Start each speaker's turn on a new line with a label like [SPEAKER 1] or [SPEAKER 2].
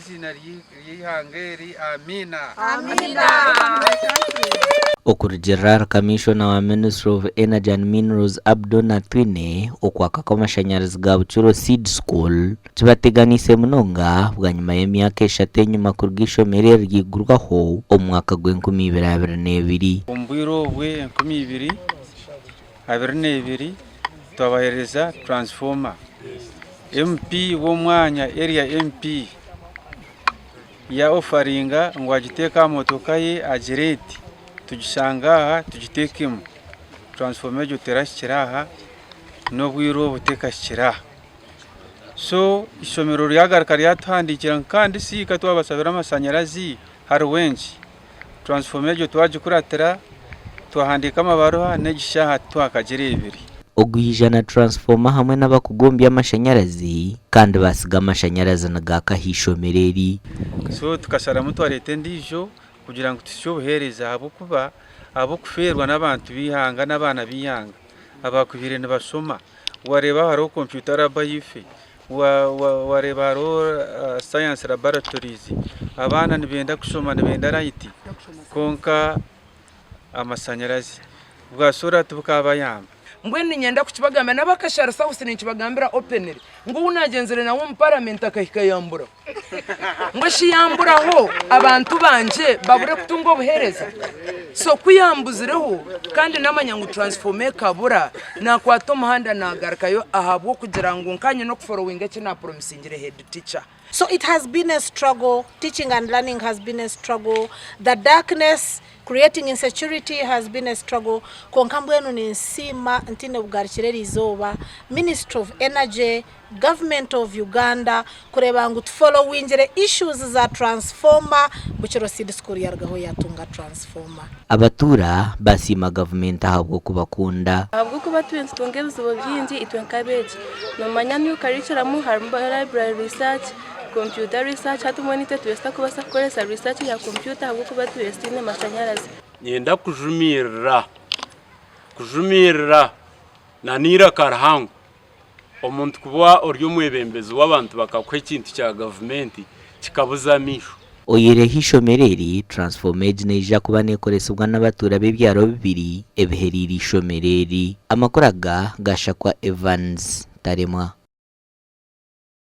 [SPEAKER 1] izina ryihangeri amina.
[SPEAKER 2] Amina.
[SPEAKER 3] Okurugerera Commissioner wa Ministry of Energy and Minerals Abdon Natwine okwaka kw'amashanyarazi ga Buchuro Seed School kibateganise munonga bwa nyuma y'emyaka 3 enyuma kurugishomere ryigurwaho omwaka gw'2022
[SPEAKER 1] Ombwiro bwe 2022 twabahereza transformer MP w'omwanya area MP ya offeringa ngo agiteka motoka ye agireti tugishangaha tugitekemo transformer jo terashiraha no bwiro buteka shiraha so ishomero ryagaraka ryathandikira kandi sika twabasabira amashanyarazi hari wenshi transformer jo twagikuratira twahandika amabaruha negishaha twakagirebere
[SPEAKER 3] ogwijana transformer hamwe n'abakugombya amashanyarazi kandi basiga amashanyarazi nagakahishomereri
[SPEAKER 1] so tukasara mutwarete ndijo kugira ngo tushobohereza abo kuba abo kuferwa n'abantu bihanga n'abana biyanga abakubire n'abasoma wareba haro computer lab yife wareba haro science laboratories abana nibenda kusoma nibenda right konka amasanyarazi bwasura tubukabayamba
[SPEAKER 2] mbwene nyenda kukibagamba nabakashara South nikibagambira openly ngo unagenzere nawo mu parliament akahikayambura ngo shiyamburaho abantu banje babure kutungo buhereza so kuyambuzireho kandi namanyangu transforme kabura nakwato muhanda nagarakayo ahabwo kugira ngo nkanye no kuforowinga kina promisingire head teacher.
[SPEAKER 4] So it has been a struggle. Teaching and learning has been a struggle. The darkness creating insecurity has been a struggle. Konkambwenu ni nsima ntine bugarikireri izoba Ministry of Energy, Government of Uganda kureba ngo tufollowingire issues za transformer Buchuro Seed School yargaho yatunga transformer.
[SPEAKER 3] Abatura basima government ahabwo kubakunda
[SPEAKER 5] ahabwo kuba tutunge bizubo byinji itwenkabeje no manya new curriculum haramba library research computer research hatumonite twesta kubasa kukoresa research ya computer ahabwo kuba twestine mashanyarazi
[SPEAKER 6] nyenda kujumirira nanira karahango omuntu kuba oryo mwebembezi w'abantu bakakwe ikintu cya government kikabuza misho
[SPEAKER 3] oyirehishomereri transformed neja kuba nekoresebwa n'abatura b'ibyaro bibiri ebiheriri shomereri amakoraga gashakwa Evans Taremwa.